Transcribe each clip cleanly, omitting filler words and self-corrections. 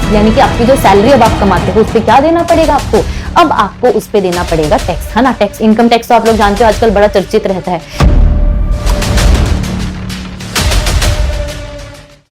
यानी कि आपकी जो सैलरी अब आप कमाते हो उस पर क्या देना पड़ेगा आपको, अब आपको उस पर देना पड़ेगा टैक्स, है ना। टैक्स, इनकम टैक्स तो आप लोग जानते हो आजकल बड़ा चर्चित रहता है।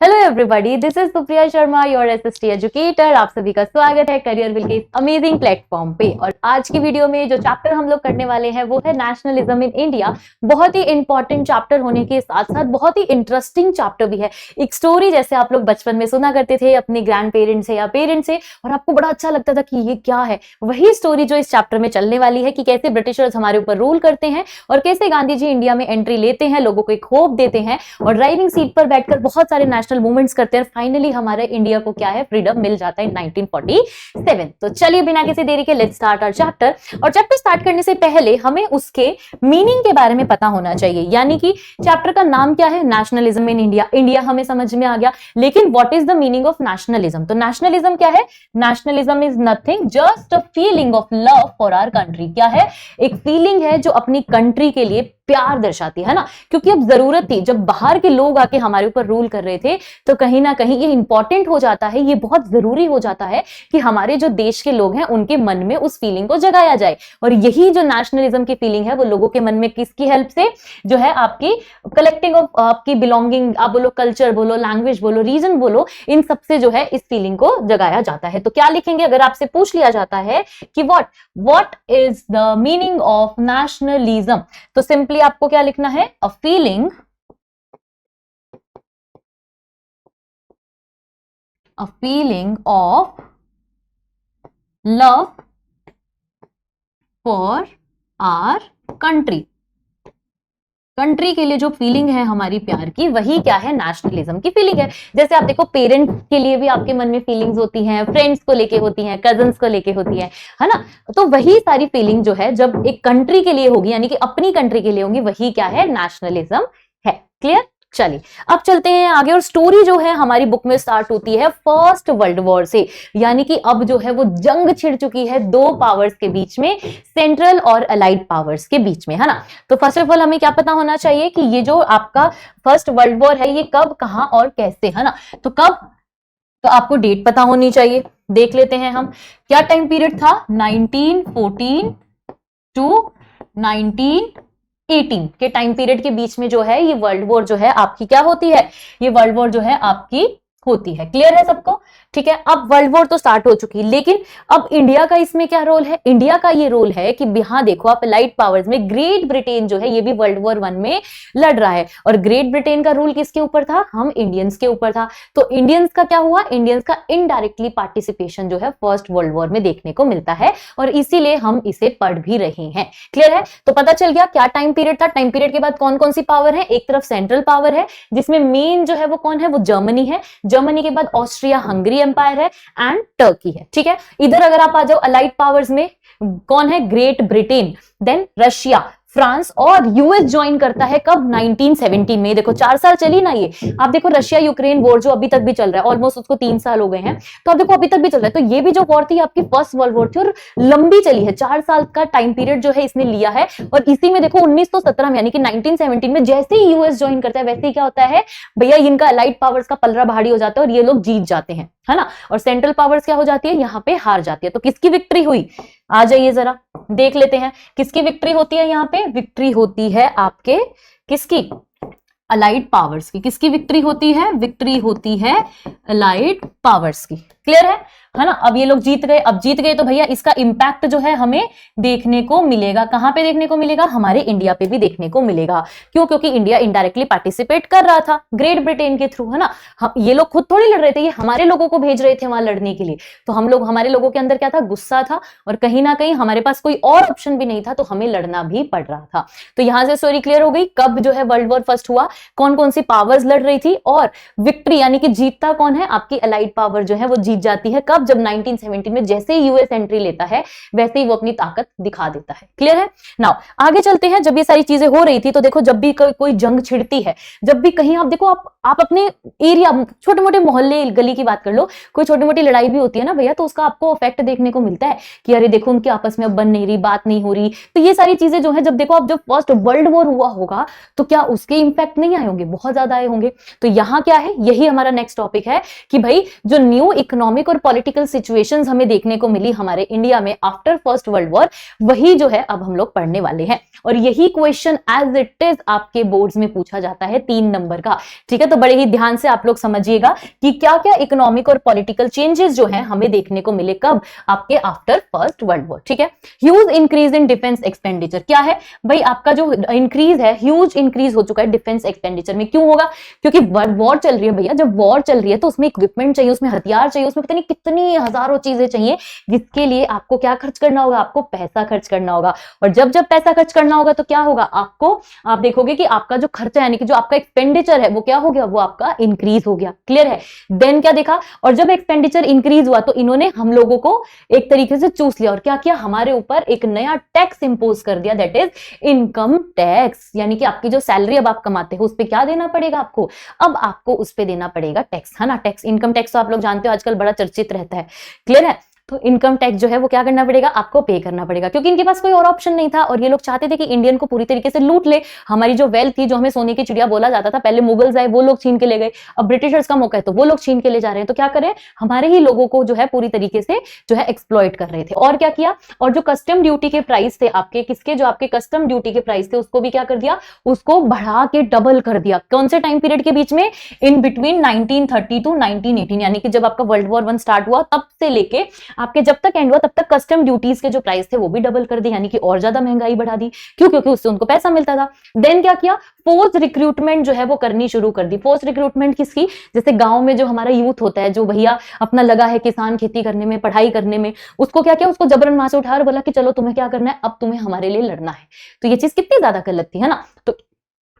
Hello everybody, this is Supriya Sharma, your SST educator. आप सभी का स्वागत है करियर विल के इस अमेजिंग प्लेटफॉर्म पे। और आज की वीडियो में जो चैप्टर हम लोग करने वाले हैं वो है नेशनलिज्म इन इंडिया। बहुत ही इंपॉर्टेंट चैप्टर होने के साथ साथ बहुत ही इंटरेस्टिंग चैप्टर भी है। एक स्टोरी जैसे आप लोग बचपन में सुना करते थे अपने ग्रैंड पेरेंट्स से या पेरेंट्स से, और आपको बड़ा अच्छा लगता था कि ये क्या है, वही स्टोरी जो इस चैप्टर में चलने वाली है कि कैसे ब्रिटिशर्स हमारे ऊपर रूल करते हैं और कैसे गांधी जी इंडिया में एंट्री लेते हैं, लोगों को एक होप देते हैं और ड्राइविंग सीट पर बैठकर बहुत सारे नेशनल मूवमेंट्स करते हैं। फाइनली हमारे इंडिया को क्या है, फ्रीडम मिल जाता है 1947। तो चलिए बिना किसी देरी के लेट्स स्टार्ट आवर चैप्टर। और चैप्टर स्टार्ट करने से पहले हमें उसके मीनिंग के बारे में पता होना चाहिए, यानी कि चैप्टर का नाम क्या है, नेशनलिज्म इन इंडिया। इंडिया हमें समझ में आ गया, लेकिन what is the meaning of nationalism. तो नेशनलिज्म क्या है, nationalism is nothing just a feeling of love for our country. क्या है, एक फीलिंग है जो अपनी कंट्री के लिए प्यार दर्शाती है ना। क्योंकि अब जरूरत थी, जब बाहर के लोग आके हमारे ऊपर रूल कर रहे थे तो कहीं ना कहीं ये इंपॉर्टेंट हो जाता है, ये बहुत जरूरी हो जाता है कि हमारे जो देश के लोग हैं उनके मन में उस फीलिंग को जगाया जाए। और यही जो नेशनलिज्म की फीलिंग है वो लोगों के मन में किसकी हेल्प से, जो है आपकी कलेक्टिंग ऑफ आपकी बिलोंगिंग, आप बोलो कल्चर बोलो, लैंग्वेज बोलो, रीजन बोलो, इन सबसे जो है इस फीलिंग को जगाया जाता है। तो क्या लिखेंगे अगर आपसे पूछ लिया जाता है कि what is the meaning of nationalism, तो सिंपली आपको क्या लिखना है, a feeling of love for our country. Country के लिए जो फीलिंग है हमारी प्यार की, वही क्या है, नेशनलिज्म की फीलिंग है। जैसे आप देखो पेरेंट्स के लिए भी आपके मन में फीलिंग्स होती हैं, फ्रेंड्स को लेके होती हैं, कजन्स को लेके होती है ना। तो वही सारी फीलिंग जो है जब एक कंट्री के लिए होगी, यानी कि अपनी कंट्री के लिए होगी, वही क्या है, नेशनलिज्म है। क्लियर। चलिए अब चलते हैं आगे। और स्टोरी जो है हमारी बुक में स्टार्ट होती है फर्स्ट वर्ल्ड वॉर से, यानी कि अब जो है वो जंग छिड़ चुकी है दो पावर्स के बीच में, सेंट्रल और अलाइड पावर्स के बीच में, है ना। तो फर्स्ट ऑफ ऑल हमें क्या पता होना चाहिए कि ये जो आपका फर्स्ट वर्ल्ड वॉर है ये कब, कहां और कैसे, है ना। तो कब, तो आपको डेट पता होनी चाहिए। देख लेते हैं हम क्या टाइम पीरियड था, 1914 टू 1918 के टाइम पीरियड के बीच में जो है ये वर्ल्ड वॉर जो है आपकी क्या होती है, ये वर्ल्ड वॉर जो है आपकी होती है। क्लियर है सबको, ठीक है। अब वर्ल्ड वॉर तो स्टार्ट हो चुकी, लेकिन अब इंडिया का इसमें क्या रोल है, इंडिया का ये रोल है कि यहां देखो आप अलाइड पावर्स में ग्रेट ब्रिटेन जो है ये भी वर्ल्ड वॉर 1 में लड़ रहा है। और ग्रेट ब्रिटेन का रूल किसके ऊपर था, हम इंडियंस के ऊपर था। तो इंडियंस का क्या हुआ, इंडियंस का इनडायरेक्टली पार्टिसिपेशन जो है फर्स्ट वर्ल्ड वॉर में देखने को मिलता है, और इसीलिए हम इसे पढ़ भी रहे हैं। क्लियर है। तो पता चल गया क्या टाइम पीरियड था। टाइम पीरियड के बाद कौन कौन सी पावर है, एक तरफ सेंट्रल पावर है जिसमें मेन जो है वो कौन है, वो जर्मनी है। जर्मनी के बाद ऑस्ट्रिया हंगरी एम्पायर है एंड टर्की है। ठीक है। इधर अगर आप आ जाओ अलाइड पावर्स में, कौन है, Great Britain, then Russia, France और यूएस ज्वाइन करता है कब, 1917 में। देखो 4 साल चली ना ये। आप देखो रशिया यूक्रेन वॉर जो अभी तक भी चल रहा है, ऑलमोस्ट उसको 3 साल हो गए हैं, तो आप देखो अभी तक भी चल रहा है। तो ये भी जो वॉर थी आपकी फर्स्ट वर्ल्ड वॉर थी और लंबी चली है, 4 साल का टाइम पीरियड जो है इसने लिया है। और इसी में देखो 1917 में यानी कि 1917 में जैसे ही यूएस ज्वाइन करता है वैसे ही क्या होता है भैया, इनका अलाइड पावर्स का पलड़ा भारी हो जाता है और ये लोग जीत जाते हैं, है ना। और सेंट्रल पावर्स क्या हो जाती है, यहाँ पे हार जाती है। तो किसकी विक्ट्री हुई, आ जाइए जरा देख लेते हैं किसकी विक्ट्री होती है। यहाँ पे विक्ट्री होती है आपके किसकी, अलाइड पावर्स की। किसकी विक्ट्री होती है, विक्ट्री होती है अलाइड पावर्स की। क्लियर है ना। अब ये लोग जीत गए, अब जीत गए तो भैया इसका इंपैक्ट जो है हमें देखने को मिलेगा, कहां पे देखने को मिलेगा, हमारे इंडिया पे भी देखने को मिलेगा। क्यों, क्योंकि इंडिया इनडायरेक्टली पार्टिसिपेट कर रहा था ग्रेट ब्रिटेन के थ्रू, है ना। ये लोग खुद थोड़ी लड़ रहे थे, ये हमारे लोगों को भेज रहे थे वहां लड़ने के लिए। तो हम लोग, हमारे लोगों के अंदर क्या था, गुस्सा था, और कहीं ना कहीं हमारे पास कोई और ऑप्शन भी नहीं था, तो हमें लड़ना भी पड़ रहा था। तो यहां से स्टोरी क्लियर हो गई, कब जो है वर्ल्ड वॉर फर्स्ट हुआ, कौन कौन सी पावर्स लड़ रही थी, और विक्ट्री यानी कि जीतता कौन है, आपकी अलाइड पावर जो है वो जीत जाती है। कब, जब 1917 में जैसे ही यूएस एंट्री लेता है वैसे ही वो अपनी ताकत दिखा देता है। क्लियर है। नाउ आगे चलते हैं। जब ये सारी चीजें हो रही थी तो देखो जब भी कोई जंग छिड़ती है, जब भी कहीं आप देखो, आप अपने एरिया, छोटे मोटे मोहल्ले गली की बात कर लो, कोई छोटी मोटी लड़ाई भी होती है ना भैया, तो उसका आपको इफेक्ट देखने को मिलता है कि अरे देखो उनके आपस में अब बन नहीं रही, बात नहीं हो रही। तो ये सारी चीजें जो है, जब देखो आप जब फर्स्ट वर्ल्ड वॉर हुआ होगा तो क्या उसके इंपैक्ट नहीं आए होंगे, बहुत ज्यादा आए होंगे। तो यहाँ क्या है, यही हमारा नेक्स्ट टॉपिक है कि भाई जो न्यू इकोनॉमिक और पॉलिटिकल सिचुएशंस हमें देखने को मिली हमारे इंडिया में आफ्टर फर्स्ट वर्ल्ड वॉर, वही जो है अब हम लोग पढ़ने वाले हैं। और यही क्वेश्चन एज इट इज आपके बोर्ड्स में पूछा जाता है 3 नंबर का, ठीक है। तो बड़े ही ध्यान से आप लोग समझिएगा कि क्या क्या इकोनॉमिक और पॉलिटिकल चेंजेस जो है हमें देखने को मिले कब, आपके आफ्टर फर्स्ट वर्ल्ड वॉर, ठीक है। Huge increase in defence expenditure, क्या है भाई, आपका जो इंक्रीज है, ह्यूज इंक्रीज हो चुका है डिफेंस एक्सपेंडिचर में। क्यों होगा? क्योंकि वॉर चल रही है भैया, जब वॉर चल रही है तो उसमें इक्विपमेंट चाहिए, उसमें हथियार चाहिए, उसमें पता नहीं कितनी हजारों चीजें चाहिए, जिसके लिए आपको क्या खर्च करना होगा, आपको पैसा खर्च करना होगा। और जब जब पैसा खर्च करना होगा तो क्या होगा, आपको, आप देखोगे कि आपका जो खर्चा यानी कि जो आपका एक्सपेंडिचर है वो क्या हो गया, वो आपका इंक्रीज हो गया। क्लियर है? देन क्या देखा, और जब एक्सपेंडिचर इंक्रीज हुआ तो इन्होंने हम लोगों को एक तरीके से चूस लिया और क्या किया, हमारे ऊपर एक नया टैक्स इंपोज कर दिया, दैट इज इनकम टैक्स। यानी कि आपकी जो सैलरी अब आप कमाते हो उस पर क्या देना पड़ेगा आपको, अब आपको उस पर देना पड़ेगा टैक्स, है ना। टैक्स, इनकम टैक्स तो आप लोग जानते हो आजकल बड़ा चर्चित रहता है। क्लियर है? तो इनकम टैक्स जो है वो क्या करना पड़ेगा, आपको पे करना पड़ेगा, क्योंकि इनके पास कोई और ऑप्शन नहीं था और ये लोग चाहते थे कि इंडियन को पूरी तरीके से लूट ले। हमारी जो वेल्थ थी, जो हमें सोने की चिड़िया बोला जाता था, पहले मुगल्स आए वो लोग छीन के ले गए, अब ब्रिटिशर्स का मौका है तो वो लोग छीन के ले जा रहे हैं। तो क्या करें, हमारे ही लोगों को जो है पूरी तरीके से जो है एक्सप्लॉइट कर रहे थे। और क्या किया, और जो कस्टम ड्यूटी के प्राइस थे आपके, किसके, जो आपके कस्टम ड्यूटी के प्राइस थे, उसको भी क्या कर दिया, उसको बढ़ा के डबल कर दिया। कौन से टाइम पीरियड के बीच में, इन बिटवीन 1930 टू 1918, यानी कि जब आपका वर्ल्ड वॉर 1 स्टार्ट हुआ तब से लेके आपके जब तक एंड हुआ तब तक कस्टम ड्यूटीज के जो प्राइस थे वो भी डबल कर दी, यानी कि और ज्यादा महंगाई बढ़ा दी। क्यों? क्योंकि उससे उनको पैसा मिलता था। देन क्या किया, फोर्स रिक्रूटमेंट जो है वो करनी शुरू कर दी। फोर्स रिक्रूटमेंट किसकी, जैसे गांव में जो हमारा यूथ होता है, जो भैया अपना लगा है किसान खेती करने में, पढ़ाई करने में, उसको क्या किया, उसको जबरन वहां से उठा और बोला कि चलो तुम्हें क्या करना है, अब तुम्हें हमारे लिए लड़ना है। तो ये चीज कितनी ज्यादा गलत थी, है ना। तो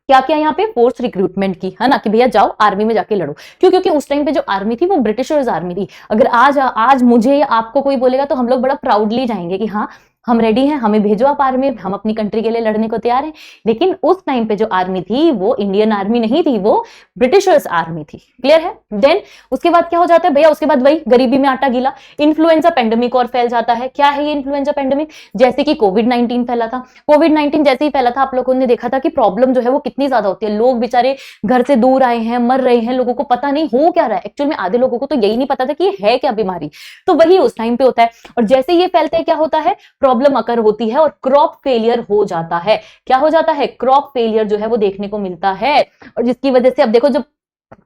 क्या किया यहाँ पे, फोर्स रिक्रूटमेंट की, है ना, कि भैया जाओ आर्मी में जाके लड़ो। क्यों? क्योंकि उस टाइम पे जो आर्मी थी वो ब्रिटिशर्स आर्मी थी। अगर आज मुझे या आपको कोई बोलेगा तो हम लोग बड़ा प्राउडली जाएंगे कि हाँ हम रेडी हैं, हमें भेजो आप आर्मी, हम अपनी कंट्री के लिए लड़ने को तैयार हैं। लेकिन उस टाइम पे जो आर्मी थी वो इंडियन आर्मी नहीं थी, वो ब्रिटिशर्स आर्मी थी। क्लियर है? देन उसके बाद क्या हो जाता है भैया, उसके बाद वही गरीबी में आटा गीला, इन्फ्लुएंजा पेंडेमिक और फैल जाता है। क्या है ये इन्फ्लुएंजा पेंडेमिक? जैसे कि कोविड-19 फैला था। कोविड-19 जैसे ही फैला था, आप लोगों ने देखा था कि प्रॉब्लम जो है वो कितनी ज्यादा होती है। लोग बेचारे घर से दूर आए हैं, मर रहे हैं, लोगों को पता नहीं हो क्या रहा है। एक्चुअल में आधे लोगों को तो यही नहीं पता था कि ये है क्या बीमारी। तो वही उस टाइम पे होता है। और जैसे ये फैलते हैं क्या होता है, प्रॉब्लम अकर होती है और क्रॉप फेलियर हो जाता है। क्या हो जाता है? क्रॉप फेलियर जो है वो देखने को मिलता है। और जिसकी वजह से अब देखो, जब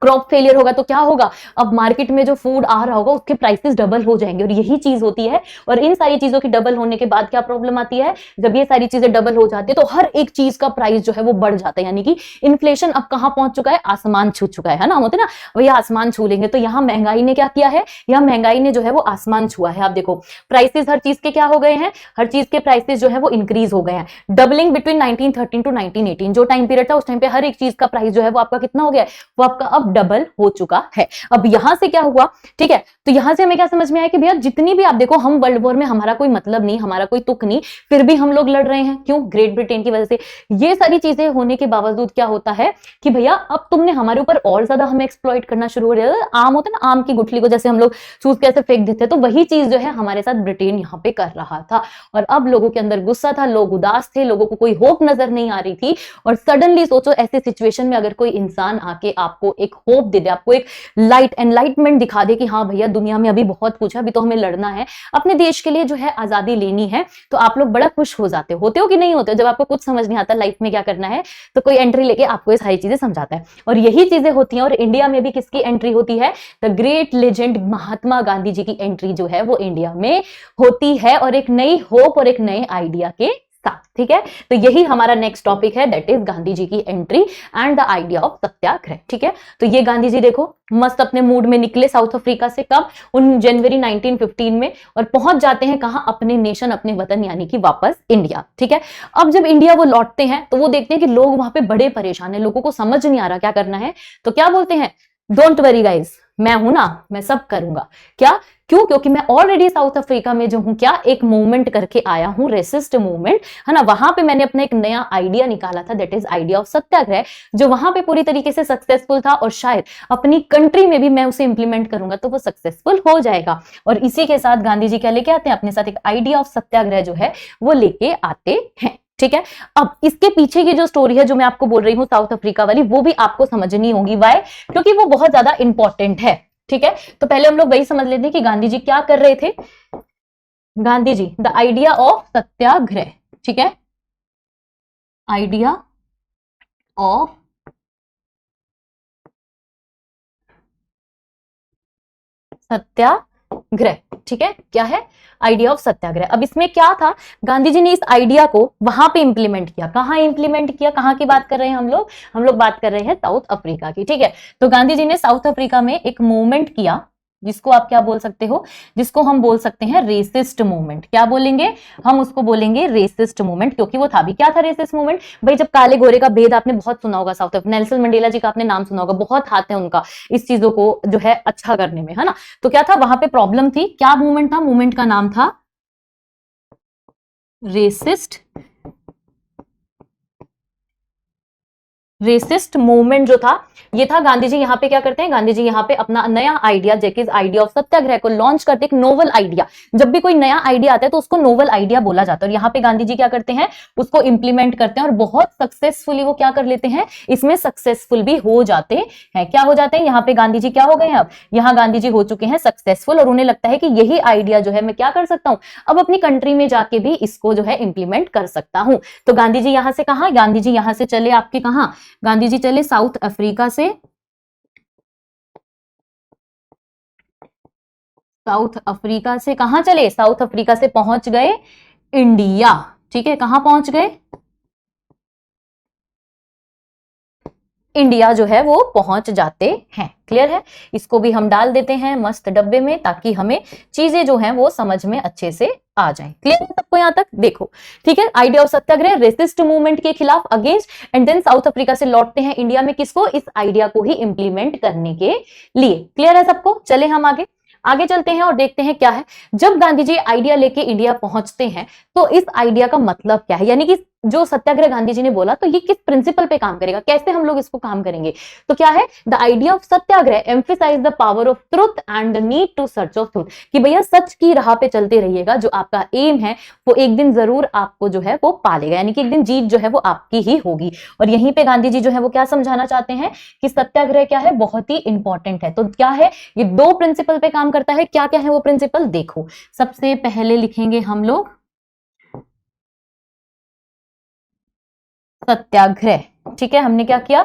क्रॉप फेलियर होगा तो क्या होगा, अब मार्केट में जो फूड आ रहा होगा उसके प्राइसेस डबल हो जाएंगे। और यही चीज होती है। और इन सारी चीजों की डबल होने के बाद क्या प्रॉब्लम आती है, जब ये सारी चीजें डबल हो जाती है तो हर एक चीज का प्राइस जो है वो बढ़ जाता है। यानी कि इन्फ्लेशन अब कहां पहुंच चुका है, आसमान छू चुका है ना, होते ना भैया आसमान छू लेंगे। तो यहाँ महंगाई ने क्या किया है, यहाँ महंगाई ने जो है वो आसमान छुआ है। आप देखो प्राइसेस हर चीज के क्या हो गए हैं, हर चीज के प्राइसेस जो है वो इंक्रीज हो गए हैं। डबलिंग बिटवीन 1913 टू 1918 जो टाइम पीरियड था, उस टाइम पे हर एक चीज का प्राइस जो है वो आपका कितना हो गया, वो आपका अब डबल हो चुका है। अब यहां से क्या हुआ, ठीक है, तो यहां से हमें क्या समझ में आया कि भैया जितनी भी आप देखो, हम वर्ल्ड वॉर में हमारा कोई मतलब नहीं, हमारा कोई तुक नहीं, फिर भी हम लोग लड़ रहे हैं। क्यों? ग्रेट ब्रिटेन की वजह से। ये सारी चीजें होने के बावजूद क्या होता है कि भैया अब तुमने हमारे ऊपर और ज्यादा हमें एक्सप्लॉइट करना शुरू हो दिया। आम होता है ना, आम की गुठली को जैसे हम लोग चूस के ऐसे फेंक देते हैं, तो वही चीज जो है हमारे साथ ब्रिटेन यहाँ पे कर रहा था। और अब लोगों के अंदर गुस्सा था, लोग उदास थे, लोगों को कोई होप नजर नहीं आ रही थी। और सडनली सोचो, ऐसे सिचुएशन में अगर कोई इंसान आके आपको एक होप दे दे, आपको एक लाइट एनलाइटमेंट दिखा दे कि हाँ भैया दुनिया में अभी बहुत कुछ है, अभी तो हमें लड़ना है, अपने देश के लिए जो है आजादी लेनी है, तो आप लोग बड़ा खुश हो जाते हो। होते हो कि नहीं होते हो? जब आपको कुछ समझ नहीं आता लाइफ में क्या करना है, तो कोई एंट्री लेके आपको ये सारी चीजें समझाता है। और यही चीजें होती हैं। और इंडिया में भी किसकी एंट्री होती है, the great legend Mahatma Gandhi ji की एंट्री जो है वो इंडिया में होती है, और एक नई होप और एक नए आइडिया के साथ। ठीक है, तो यही हमारा नेक्स्ट टॉपिक है, दैट इज गांधी जी की entry and the idea of satyagraha. ठीक है, तो ये गांधी जी देखो मस्त अपने मूड में निकले साउथ अफ्रीका से, कब, उन जनवरी 1915 में, और पहुंच जाते हैं कहां, अपने नेशन, अपने वतन, यानी कि वापस इंडिया। ठीक है, अब जब इंडिया वो लौटते हैं तो वो देखते हैं कि लोग वहां पे बड़े परेशान हैं, लोगों को समझ नहीं आ रहा क्या करना है। तो क्या बोलते हैं, डोंट वरी गाइस, मैं हूं ना, मैं सब करूंगा। क्या? क्यों? क्योंकि मैं ऑलरेडी साउथ अफ्रीका में जो हूं, क्या एक मूवमेंट करके आया हूं, रेसिस्ट मूवमेंट, है ना। वहां पे मैंने अपना एक नया आइडिया निकाला था, दैट इज आइडिया ऑफ सत्याग्रह, जो वहां पे पूरी तरीके से सक्सेसफुल था, और शायद अपनी कंट्री में भी मैं उसे इंप्लीमेंट करूंगा तो वो सक्सेसफुल हो जाएगा। और इसी के साथ गांधी जी क्या लेके आते हैं, अपने साथ एक आइडिया ऑफ सत्याग्रह जो है वो लेके आते हैं। ठीक है, अब इसके पीछे की जो स्टोरी है जो मैं आपको बोल रही हूँ साउथ अफ्रीका वाली, वो भी आपको समझनी होगी। वाई? क्योंकि वो बहुत ज्यादा इंपॉर्टेंट है। ठीक है, तो पहले हम लोग वही समझ लेते हैं कि गांधी जी क्या कर रहे थे। Gandhi ji, the idea of satyagraha, ठीक है, आइडिया ऑफ सत्याग्रह, ठीक है, क्या है, आइडिया ऑफ सत्याग्रह। अब इसमें क्या था, गांधी जी ने इस आइडिया को वहां पे इंप्लीमेंट किया। कहां इंप्लीमेंट किया, कहां की बात कर रहे हैं हम लोग बात कर रहे हैं साउथ अफ्रीका की, ठीक है। तो गांधी जी ने साउथ अफ्रीका में एक मूवमेंट किया, जिसको आप क्या बोल सकते हो, जिसको हम बोल सकते हैं रेसिस्ट मूवमेंट। क्या बोलेंगे, हम उसको बोलेंगे रेसिस्ट मूवमेंट, क्योंकि वो था भी क्या था रेसिस्ट मूवमेंट भाई, जब काले गोरे का भेद आपने बहुत सुना होगा साउथ अफ्रीका, नेल्सन मंडेला जी का आपने नाम सुना होगा, बहुत हाथ है उनका इस चीजों को जो है अच्छा करने में, है ना। तो क्या था वहां पे प्रॉब्लम थी, क्या मूवमेंट था, मूवमेंट का नाम था रेसिस्ट मूवमेंट जो था ये था। गांधी जी यहाँ पे क्या करते हैं, गांधी जी यहाँ पे अपना नया आइडिया, जैसे आइडिया ऑफ सत्याग्रह को लॉन्च करते, एक नोवल आइडिया। जब भी कोई नया आइडिया आता है तो उसको नोवल आइडिया बोला जाता है, और यहाँ पे गांधी जी क्या करते हैं, उसको इंप्लीमेंट करते हैं, और बहुत सक्सेसफुली वो क्या कर लेते हैं, इसमें सक्सेसफुल भी हो जाते हैं। क्या हो जाते हैं, यहाँ पे गांधी जी क्या हो गए हैं, अब यहाँ गांधी जी हो चुके हैं सक्सेसफुल, और उन्हें लगता है कि यही आइडिया जो है मैं क्या कर सकता हूँ, अब अपनी कंट्री में जाके भी इसको जो है इंप्लीमेंट कर सकता हूँ। तो गांधी जी यहाँ से कहा, गांधी जी यहाँ से चले आपके कहा, गांधी जी चले साउथ अफ्रीका से, साउथ अफ्रीका से कहां चले, साउथ अफ्रीका से पहुंच गए इंडिया, ठीक है, कहां पहुंच गए, इंडिया जो है वो पहुंच जाते हैं। क्लियर है, इसको भी हम डाल देते हैं मस्त डब्बे में, ताकि हमें चीजें जो हैं वो समझ में अच्छे से आ जाए। क्लियर है सबको यहां तक, देखो ठीक है, idea of satyagraha resist movement के खिलाफ against, and then South Africa से लौटते हैं इंडिया में, किसको, इस आइडिया को ही इंप्लीमेंट करने के लिए। क्लियर है सबको, चले हम आगे आगे चलते हैं और देखते हैं क्या है। जब गांधी जी आइडिया लेके इंडिया पहुंचते हैं तो इस आइडिया का मतलब क्या है, यानी कि जो सत्याग्रह गांधी जी ने बोला तो ये किस प्रिंसिपल पे काम करेगा, कैसे हम लोग इसको काम करेंगे। तो क्या है, the idea of satyagraha emphasise the power of truth and the need to search of truth, कि भैया सच की राह पे चलते रहिएगा, जो आपका एम है वो एक दिन जरूर आपको जो है वो पालेगा, यानी कि एक दिन जीत जो है वो आपकी ही होगी। और यहीं पे गांधी जी जो है वो क्या समझाना चाहते हैं कि सत्याग्रह क्या है, बहुत ही इंपॉर्टेंट है। तो क्या है, ये दो प्रिंसिपल पे काम करता है। क्या क्या है वो प्रिंसिपल, देखो सबसे पहले लिखेंगे हम लोग सत्याग्रह, ठीक है, हमने क्या किया,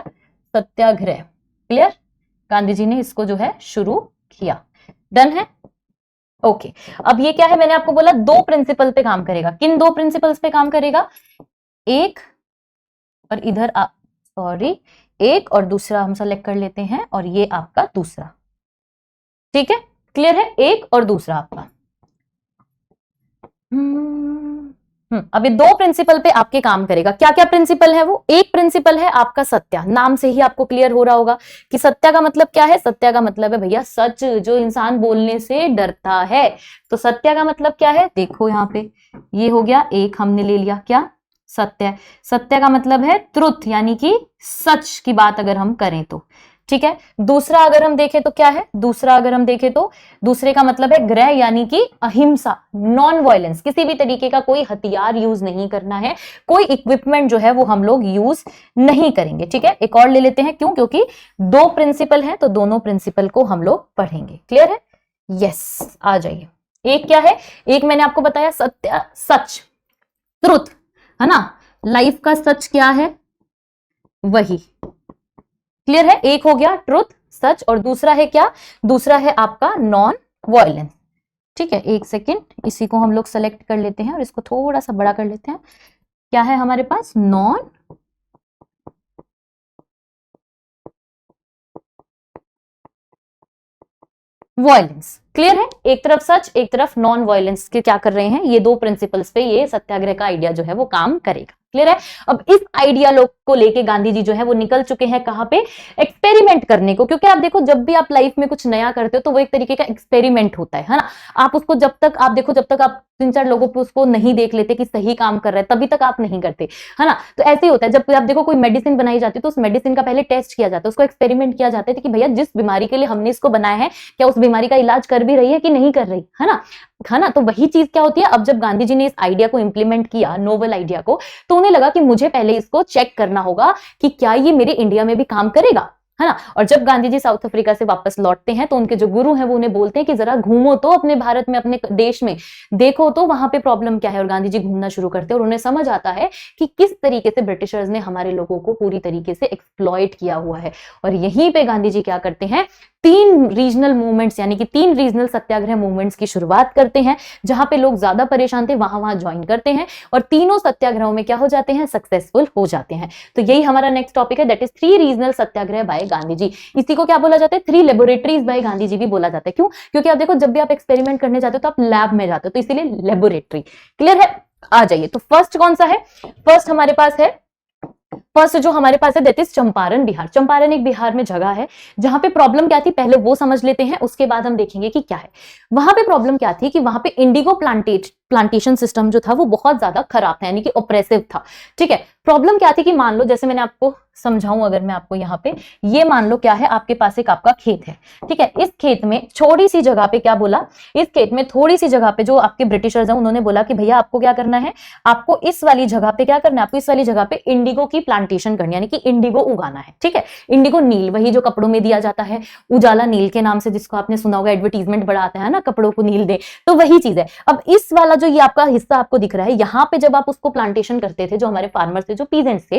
सत्याग्रह। क्लियर, गांधी जी ने इसको जो है शुरू किया, डन है, ओके। अब ये क्या है, मैंने आपको बोला दो प्रिंसिपल पे काम करेगा, किन दो प्रिंसिपल्स पे काम करेगा, एक और इधर सॉरी, एक और दूसरा हम सेलेक्ट कर लेते हैं, और ये आपका दूसरा, ठीक है, क्लियर है, एक और दूसरा आपका। अब ये दो प्रिंसिपल पे आपके काम करेगा। क्या क्या प्रिंसिपल है वो, एक प्रिंसिपल है आपका सत्या, नाम से ही आपको क्लियर हो रहा होगा कि सत्या का मतलब क्या है, सत्या का मतलब है भैया सच, जो इंसान बोलने से डरता है। तो सत्या का मतलब क्या है, देखो यहाँ पे ये हो गया, एक हमने ले लिया क्या, सत्य। सत्य का मतलब है ट्रुथ, यानी कि सच की बात अगर हम करें तो, ठीक है। दूसरा अगर हम देखें तो क्या है, दूसरा अगर हम देखें तो दूसरे का मतलब है ग्रह, यानी कि अहिंसा, नॉन वायलेंस, किसी भी तरीके का कोई हथियार यूज नहीं करना है, कोई इक्विपमेंट जो है वो हम लोग यूज नहीं करेंगे, ठीक है। एक और ले लेते हैं, क्यों, क्योंकि दो प्रिंसिपल हैं तो दोनों प्रिंसिपल को हम लोग पढ़ेंगे। क्लियर है, यस, आ जाइए। एक क्या है, एक मैंने आपको बताया सत्य, सच, ट्रुथ, है ना, लाइफ का सच क्या है वही। क्लियर है, एक हो गया ट्रुथ, सच, और दूसरा है क्या, दूसरा है आपका नॉन वायलेंस, ठीक है। एक सेकेंड, इसी को हम लोग सेलेक्ट कर लेते हैं और इसको थोड़ा सा बड़ा कर लेते हैं। क्या है हमारे पास, नॉन वायलेंस। क्लियर है, एक तरफ सच, एक तरफ नॉन वायलेंस के क्या कर रहे हैं, ये दो प्रिंसिपल्स पे ये सत्याग्रह का आइडिया जो है वो काम करेगा। क्लियर है, अब इस आइडिया को लेके गांधी जी जो है वो निकल चुके हैं कहां पे, एक्सपेरिमेंट करने को। क्योंकि आप देखो जब भी आप लाइफ में कुछ नया करते हो तो वो एक तरीके का एक्सपेरिमेंट होता है ना। आप उसको जब तक आप देखो, जब तक आप 3-4 लोगों पे उसको नहीं देख लेते कि सही काम कर रहा है, तभी तक आप नहीं करते, है ना। तो ऐसे ही होता है, जब आप देखो कोई मेडिसिन बनाई जाती है तो उस मेडिसिन का पहले टेस्ट किया जाता है, उसको एक्सपेरिमेंट किया जाता है कि भैया जिस बीमारी के लिए हमने इसको बनाया है, क्या उस बीमारी का इलाज कर भी रही है कि नहीं कर रही, है ना, है ना। तो वही चीज क्या होती है, अब जब गांधी जी ने इस आइडिया को इंप्लीमेंट किया, नोवेल आइडिया को, तो उन्हें लगा कि मुझे पहले इसको चेक करना होगा कि क्या ये मेरे इंडिया में भी काम करेगा, है ना। और जब गांधी जी साउथ अफ्रीका से वापस लौटते हैं तो उनके जो गुरु हैं वो उन्हें बोलते हैं कि जरा घूमो तो अपने भारत में, अपने देश में, देखो तो वहां पे प्रॉब्लम क्या है। और गांधी जी घूमना शुरू करते हैं और उन्हें समझ आता है कि किस तरीके से ब्रिटिशर्स ने हमारे लोगों को पूरी तरीके से एक्सप्लॉइट किया हुआ है। और यहीं पे गांधी जी क्या करते हैं, 3 रीजनल मूवमेंट्स यानी कि 3 रीजनल सत्याग्रह मूवमेंट्स की शुरुआत करते हैं। जहां पे लोग ज्यादा परेशान थे वहां ज्वाइन करते हैं और तीनों सत्याग्रहों में क्या हो जाते हैं, सक्सेसफुल हो जाते हैं। तो यही हमारा नेक्स्ट टॉपिक है, that is 3 regional satyagraha by Gandhi ji. इसी को क्या बोला जाता है, 3 लेबोरेटरीज बाय गांधी जी भी बोला जाता है। क्यों? क्योंकि आप देखो जब भी आप एक्सपेरिमेंट करने जाते हो तो आप लैब में जाते हो, तो इसीलिए लेबोरेटरी। क्लियर है? आ जाइए, तो फर्स्ट कौन सा है? फर्स्ट हमारे पास है, फर्स्ट जो हमारे पास है दैट इज चंपारण बिहार। चंपारण एक बिहार में जगह है जहां पे प्रॉब्लम क्या थी पहले वो समझ लेते हैं, उसके बाद हम देखेंगे कि क्या है। वहां पे प्रॉब्लम क्या थी कि वहां पे इंडिगो प्लांटेशन सिस्टम जो था वो बहुत ज्यादा खराब था, यानी कि ऑपरेसिव था। ठीक है, प्रॉब्लम क्या थी कि मान लो, जैसे मैंने आपको समझाऊं अगर मैं आपको यहाँ पे, ये मान लो क्या है, आपके पास एक आपका खेत है। ठीक है, इस खेत में थोड़ी सी जगह पे क्या बोला, इस खेत में थोड़ी सी जगह पे जो आपके ब्रिटिशर्स हैं उन्होंने बोला कि भैया आपको क्या करना है, आपको इस वाली जगह पे क्या करना है, आपको इस वाली जगह पे इंडिगो की प्लांटेशन करनी, यानी कि इंडिगो उगाना है। ठीक है, इंडिगो नील, वही जो कपड़ों में दिया जाता है, उजाला नील के नाम से, जिसको आपने सुना होगा, एडवर्टीजमेंट बड़ा आता है ना, कपड़ों को नील दे, तो वही चीज है। अब इस वाला जो ये आपका हिस्सा आपको दिख रहा है, यहाँ पे जब आप उसको प्लांटेशन करते थे, जो हमारे फार्मर्स थे, जो पीजेंट्स थे,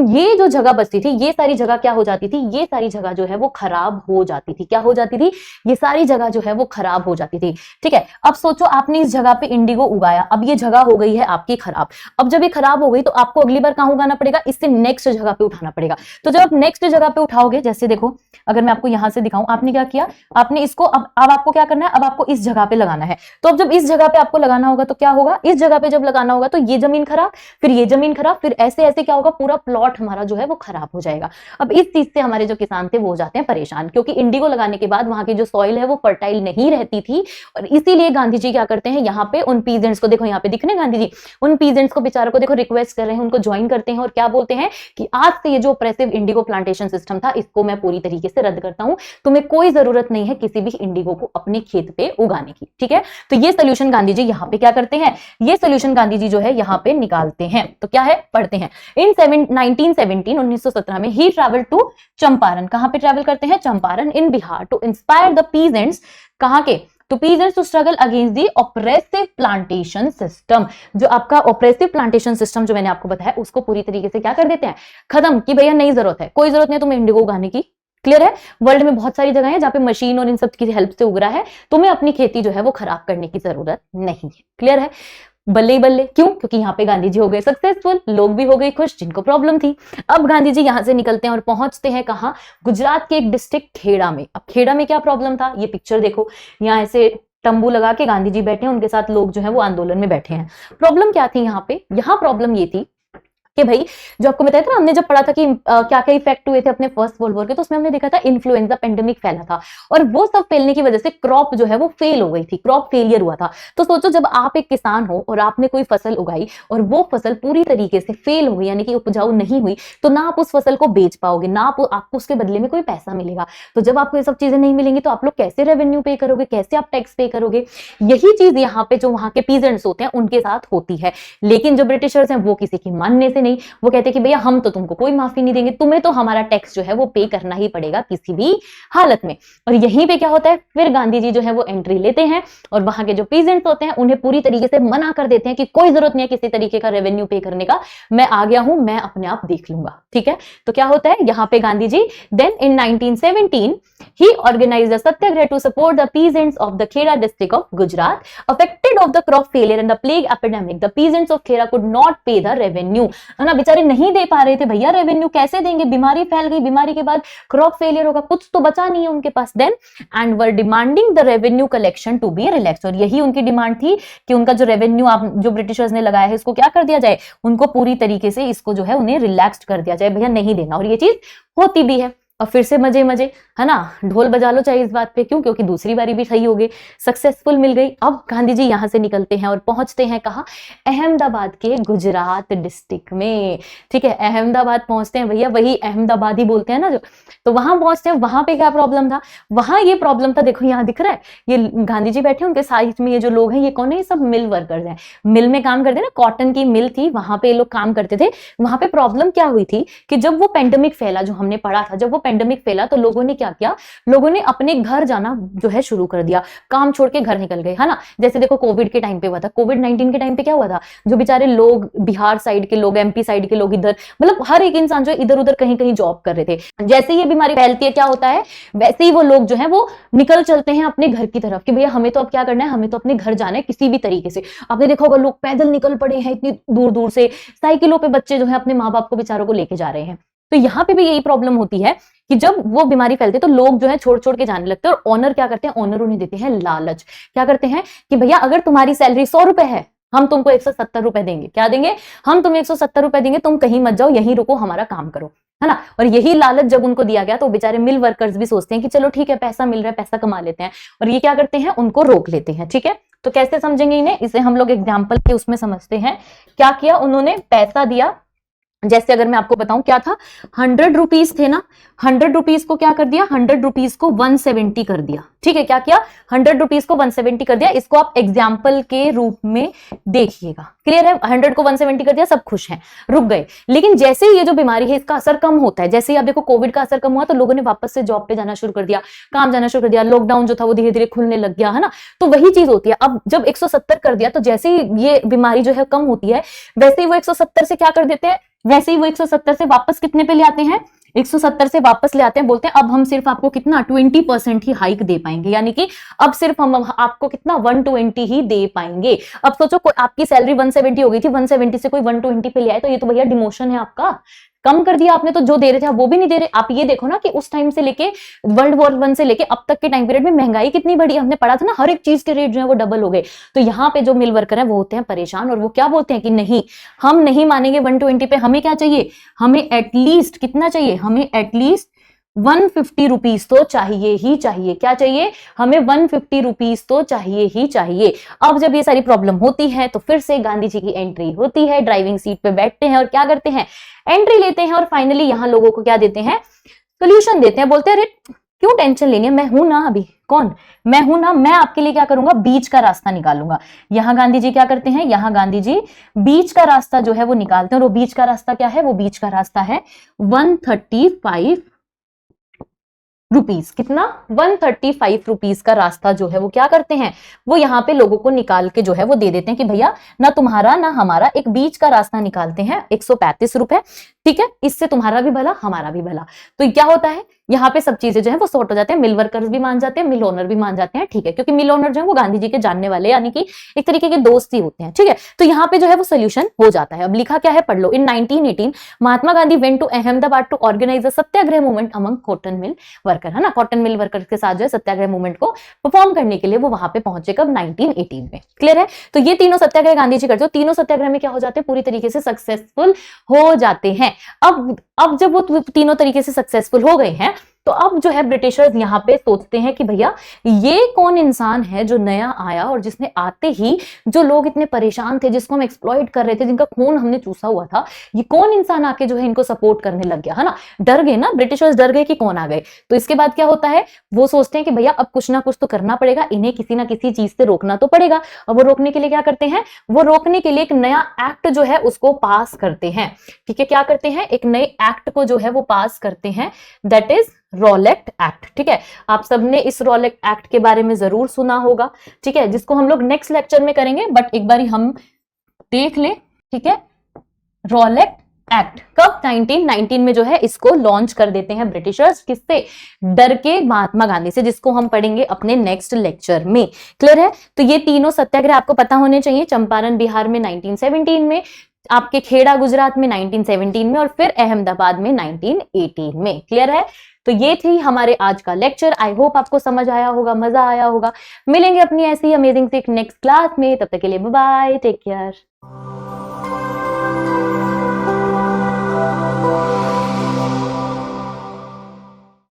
ये जो जगह बचती थी, ये सारी जगह क्या हो जाती थी, ये सारी जगह जो है वो खराब हो जाती थी। क्या हो जाती थी? ये सारी जगह जो है वो खराब हो जाती थी। ठीक है, अब सोचो आपने इस जगह पे इंडिगो उगाया, अब ये जगह हो गई है आपकी खराब। अब जब ये खराब हो गई तो आपको अगली बार कहां उगाना पड़ेगा, इससे नेक्स्ट जगह पे उठाना पड़ेगा। तो जब आप नेक्स्ट जगह पे उठाओगे, जैसे देखो अगर मैं आपको यहां से दिखाऊं, आपने क्या किया, आपने इसको अब आपको क्या करना है, अब आपको इस जगह पे लगाना है। तो अब जब इस जगह पे आपको लगाना होगा तो क्या होगा, इस जगह पे जब लगाना होगा तो ये जमीन खराब, फिर ये जमीन खराब, फिर ऐसे ऐसे क्या होगा, पूरा प्लॉट हमारा जो है वो खराब हो जाएगा। अब इस चीज से हमारे जो किसान थे वो हो जाते हैं परेशान, क्योंकि इंडिगो लगाने के बाद वहां की जो सॉइल है वो फर्टाइल नहीं रहती थी। और इसीलिए गांधी जी क्या करते हैं, यहाँ पे उन पीजेंट्स को देखो, यहाँ पे दिख रहे हैं गांधी जी, उन पीजेंट्स को बेचारों को देखो रिक्वेस्ट कर रहे हैं, उनको ज्वाइन करते हैं और क्या बोलते हैं कि आज से ये जो ऑपरेसिव इंडिगो प्लांटेशन सिस्टम था इसको मैं पूरी तरीके से रद्द करता हूं, तुम्हें कोई जरूरत नहीं है किसी भी इंडिगो को अपने खेत पे उगाने की। ठीक है, तो ये सोल्यूशन गांधी जी यहाँ पे क्या करते हैं, ये सोल्यूशन गांधी जी जो है यहाँ पे निकालते हैं। तो क्या है, पढ़ते हैं। इन 1917 में ही ट्रैवल टू चंपारण, कहां पे ट्रैवल करते हैं, Champaran in Bihar, to inspire the peasants, कहां के, तो peasants to struggle against the oppressive plantation system. जो आपका ऑपरेसिव प्लांटेशन सिस्टम जो मैंने आपको बताया उसको पूरी तरीके से क्या कर देते हैं, खत्म, कि भैया नहीं जरूरत है, कोई जरूरत नहीं तुम्हें इंडिगो उगाने की। क्लियर है? वर्ल्ड में बहुत सारी जगह है जहां पे मशीन और इन सब की हेल्प से उग रहा है, तुम्हें अपनी खेती जो है वो खराब करने की जरूरत नहीं है। क्लियर है? बल्ले ही बल्ले, क्यों? क्योंकि यहाँ पे गांधी जी हो गए सक्सेसफुल, लोग भी हो गए खुश जिनको प्रॉब्लम थी। अब गांधी जी यहाँ से निकलते हैं और पहुंचते हैं कहाँ, गुजरात के एक डिस्ट्रिक्ट खेड़ा में। अब खेड़ा में क्या प्रॉब्लम था, ये पिक्चर देखो, यहाँ ऐसे तंबू लगा के गांधी जी बैठे हैं, उनके साथ लोग जो है वो आंदोलन में बैठे हैं। प्रॉब्लम क्या थी यहाँ पे, यहाँ प्रॉब्लम ये थी कि भाई जो आपको बताया था ना, हमने जब पढ़ा था कि क्या क्या इफेक्ट हुए थे अपने फर्स्ट वर्ल्ड वॉर के, तो उसमें हमने देखा था इन्फ्लुएंजा पेंडेमिक फैला था और वो सब फैलने की वजह से क्रॉप जो है वो फेल हो गई थी, क्रॉप फेलियर हुआ था। तो सोचो जब आप एक किसान हो और आपने कोई फसल उगाई और वो फसल पूरी तरीके से फेल हो गई, यानी कि उपजाऊ नहीं हुई, तो ना आप उस फसल को बेच पाओगे, ना आपको उसके बदले में कोई पैसा मिलेगा। तो जब आपको ये सब चीजें नहीं मिलेंगी तो आप लोग कैसे रेवेन्यू पे करोगे, कैसे आप टैक्स पे करोगे? यही चीज यहाँ पे जो वहां के पीजेंट्स होते हैं उनके साथ होती है। लेकिन जो ब्रिटिशर्स हैं वो किसी की मानने से नहीं, वो कहते कि भैया हम तो तुमको कोई माफी नहीं देंगे, तुम्हें तो हमारा टैक्स जो है वो पे करना ही पड़ेगा किसी भी हालत में। और यहीं पे क्या होता है, फिर गांधी जी जो है वो एंट्री लेते हैं और वहां के जो पीजेंट्स होते हैं उन्हें पूरी तरीके से मना कर देते हैं कि कोई जरूरत नहीं है किसी तरीके का रेवेन्यू पे करने का, मैं आ गया हूं, मैं अपने आप देख लूंगा। ठीक है, तो क्या होता है यहाँ पे Gandhi ji then in 1917 he organized a satyagraha to support the peasants of the Khera district of Gujarat affected of the crop failure and the plague epidemic. The peasants of Khera could not pay the revenue. है ना, बेचारे नहीं दे पा रहे थे, भैया revenue कैसे देंगे, बीमारी फैल गई, बीमारी के बाद क्रॉप फेलियर होगा, कुछ तो बचा नहीं है उनके पास। Then and were demanding the revenue collection to be relax, और यही उनकी डिमांड थी कि उनका जो रेवेन्यू आप जो ब्रिटिशर्स ने लगाया है इसको क्या कर दिया जाए, उनको पूरी तरीके से इसको जो है उन्हें रिलैक्स कर दिया जाए, भैया नहीं देना। और ये चीज होती भी है। और फिर से मजे मजे, है ना, ढोल बजा लो चाहे इस बात पे, क्यों? क्योंकि दूसरी बारी भी सही हो गई, सक्सेसफुल मिल गई। अब गांधी जी यहां से निकलते हैं और पहुंचते हैं कहाँ, अहमदाबाद के गुजरात डिस्ट्रिक्ट में। ठीक है, अहमदाबाद पहुंचते हैं, भैया वही अहमदाबाद ही बोलते हैं ना जो, तो वहां पहुंचते हैं। वहां पे क्या प्रॉब्लम था, वहां ये प्रॉब्लम था, देखो यहाँ दिख रहा है, ये गांधी जी बैठे, उनके साइड में ये जो लोग हैं ये कौन है, ये सब मिल वर्कर्स हैं, मिल में काम करते हैं ना, कॉटन की मिल थी, वहां पे लोग काम करते थे। वहां पे प्रॉब्लम क्या हुई थी कि जब वो पेंडेमिक फैला जो हमने पढ़ा था, जब वो पेंडेमिक फैला तो लोगों ने क्या किया, लोगों ने अपने घर जाना जो है शुरू कर दिया, काम छोड़ के घर निकल गए, है ना। जैसे देखो कोविड के टाइम पे हुआ था, कोविड-19 के टाइम पे क्या हुआ था, जो बेचारे लोग बिहार साइड के लोग, एमपी साइड के लोग, इधर मतलब हर एक इंसान जो इधर उधर कहीं कहीं जॉब कर रहे थे। जैसे ये बीमारी फैलती है क्या होता है, वैसे ही वो लोग जो है वो निकल चलते हैं अपने घर की तरफ कि भैया हमें तो अब क्या करना है, हमें तो अपने घर जाना है किसी भी तरीके से। आपने देखा होगा लोग पैदल निकल पड़े हैं इतनी दूर दूर से, साइकिलों पे बच्चे जो है अपने माँ बाप को बेचारों को लेके जा रहे हैं। तो यहाँ पे भी यही प्रॉब्लम होती है कि जब वो बीमारी फैलती है तो लोग जो है छोड़ छोड़ के जाने लगते हैं, और ओनर क्या करते हैं, ओनर उन्हें देते हैं लालच। क्या करते हैं कि भैया अगर तुम्हारी सैलरी 100 रुपए है, हम तुमको 170 रुपए देंगे। क्या देंगे, हम तुम्हें 170 रुपए देंगे, तुम कहीं मत जाओ, यहीं रुको, हमारा काम करो, है ना। और यही लालच जब उनको दिया गया तो बेचारे मिल वर्कर्स भी सोचते हैं कि चलो ठीक है, पैसा मिल रहा है, पैसा कमा लेते हैं, और ये क्या करते हैं, उनको रोक लेते हैं। ठीक है, तो कैसे समझेंगे इन्हें, इसे हम लोग एग्जाम्पल के उसमें समझते हैं। क्या किया उन्होंने, पैसा दिया। जैसे अगर मैं आपको बताऊं क्या था, 100 रुपीज थे ना, 100 रुपीज को क्या कर दिया, 100 रुपीज को 170 कर दिया। ठीक है, क्या किया, 100 रुपीज को 170 कर दिया। इसको आप एग्जाम्पल के रूप में देखिएगा, क्लियर है। 100 को 170 कर दिया, सब खुश हैं, रुक गए। लेकिन जैसे ही ये जो बीमारी है इसका असर कम होता है, जैसे ही आप देखो कोविड का असर कम हुआ तो लोगों ने वापस से जॉब पे जाना शुरू कर दिया, काम जाना शुरू कर दिया, लॉकडाउन जो था वो धीरे धीरे खुलने लग गया, है ना। तो वही चीज होती है, अब जब 170 कर दिया तो जैसे ही ये बीमारी जो है कम होती है, वैसे ही वो 170 से क्या कर देते हैं, वैसे ही वो 170 से वापस कितने पे ले आते हैं, 170 से वापस ले आते हैं, बोलते हैं अब हम सिर्फ आपको कितना 20% ही हाइक दे पाएंगे, यानी कि अब सिर्फ हम आपको कितना 120 ही दे पाएंगे। अब सोचो आपकी सैलरी 170 हो गई थी, 170 से कोई 120 पे ले आए तो ये तो भैया डिमोशन है आपका, कम कर दिया आपने, तो जो दे रहे थे आप वो भी नहीं दे रहे। आप ये देखो ना कि उस टाइम से लेके वर्ल्ड वॉर 1 से लेके अब तक के टाइम पीरियड में महंगाई कितनी बढ़ी, हमने पढ़ा था ना, हर एक चीज के रेट जो है वो डबल हो गए। तो यहाँ पे जो मिल वर्कर है वो होते हैं परेशान, और वो क्या बोलते हैं कि नहीं, हम नहीं मानेंगे 120 पे, हमें क्या चाहिए, हमें एटलीस्ट कितना चाहिए, हमें एटलीस्ट 150 रुपीज तो चाहिए ही चाहिए। क्या चाहिए, हमें 150 रुपीज तो चाहिए ही चाहिए। अब जब ये सारी प्रॉब्लम होती है तो फिर से गांधी जी की एंट्री होती है, ड्राइविंग सीट पे बैठते हैं और क्या करते हैं, एंट्री लेते हैं, और फाइनली यहां लोगों को क्या देते हैं, सोल्यूशन देते हैं। बोलते हैं अरे क्यों टेंशन लेनी है, मैं हूं ना, अभी कौन, मैं हूं ना, मैं आपके लिए क्या करूंगा, बीच का रास्ता निकालूंगा। यहां गांधी जी क्या करते हैं, यहां गांधी जी बीच का रास्ता जो है वो निकालते हैं, और वो बीच का रास्ता क्या है, वो बीच का रास्ता है 135 रुपीज। कितना, 135 रुपीज का रास्ता जो है वो क्या करते हैं, वो यहाँ पे लोगों को निकाल के जो है वो दे देते हैं कि भैया ना तुम्हारा ना हमारा, एक बीच का रास्ता निकालते हैं 135 रुपए। ठीक है, इससे तुम्हारा भी भला हमारा भी भला। तो क्या होता है, यहाँ पे सब चीजें जो है वो सॉर्ट हो जाते हैं, मिल वर्कर्स भी मान जाते हैं, मिल ओनर भी मान जाते हैं। ठीक है, क्योंकि मिल ओनर जो है वो गांधी जी के जानने वाले, यानी कि एक तरीके के दोस्त ही होते हैं। ठीक है, तो यहाँ पे जो है वो सोल्यूशन हो जाता है। अब लिखा क्या है, पढ़ लो। In 1918 Mahatma Gandhi went to Ahmedabad to organise a satyagraha movement among cotton mill worker, है ना। कॉटन मिल वर्कर के साथ जो है सत्याग्रह मूवमेंट को परफॉर्म करने के लिए वो वहां पे पहुंचे, कब, 1918 में। क्लियर है, तो ये तीनों सत्याग्रह गांधी जी करते हो, तीनों सत्याग्रह में क्या हो जाते हैं, पूरी तरीके से सक्सेसफुल हो जाते हैं। अब जब वो तीनों तरीके से सक्सेसफुल हो गए हैं तो अब जो है ब्रिटिशर्स यहाँ पे सोचते हैं कि भैया ये कौन इंसान है जो नया आया और जिसने आते ही जो लोग इतने परेशान थे, जिसको हम एक्सप्लॉइट कर रहे थे, जिनका खून हमने चूसा हुआ था, ये कौन इंसान आके जो है इनको सपोर्ट करने लग गया, है ना। डर गए ना ब्रिटिशर्स, डर गए कि कौन आ गए। तो इसके बाद क्या होता है, वो सोचते हैं कि भैया अब कुछ ना कुछ तो करना पड़ेगा, इन्हें किसी ना किसी चीज से रोकना तो पड़ेगा। और वो रोकने के लिए क्या करते हैं, वो रोकने के लिए एक नया एक्ट जो है उसको पास करते हैं। ठीक है, क्या करते हैं, एक नए एक्ट को जो है वो पास करते हैं, दैट इज रॉलेट एक्ट। ठीक है, आप सबने इस रॉलेट एक्ट के बारे में जरूर सुना होगा। ठीक है, जिसको हम लोग नेक्स्ट लेक्चर में करेंगे, बट एक बार हम देख लें। ठीक है, रॉलेट एक्ट कब, 1919 में जो है इसको लॉन्च कर देते हैं ब्रिटिशर्स, किससे, डर के महात्मा गांधी से, जिसको हम पढ़ेंगे अपने नेक्स्ट लेक्चर में। क्लियर है, तो ये तीनों सत्याग्रह आपको पता होने चाहिए। चंपारण बिहार में 1917 में, आपके खेड़ा गुजरात में 1917 में, और फिर अहमदाबाद में 1918 में। क्लियर है, तो ये थी हमारे आज का लेक्चर। आई होप आपको समझ आया होगा, मजा आया होगा। मिलेंगे अपनी ऐसी अमेजिंग से नेक्स्ट क्लास में, तब तक के लिए बाय बाय, टेक केयर।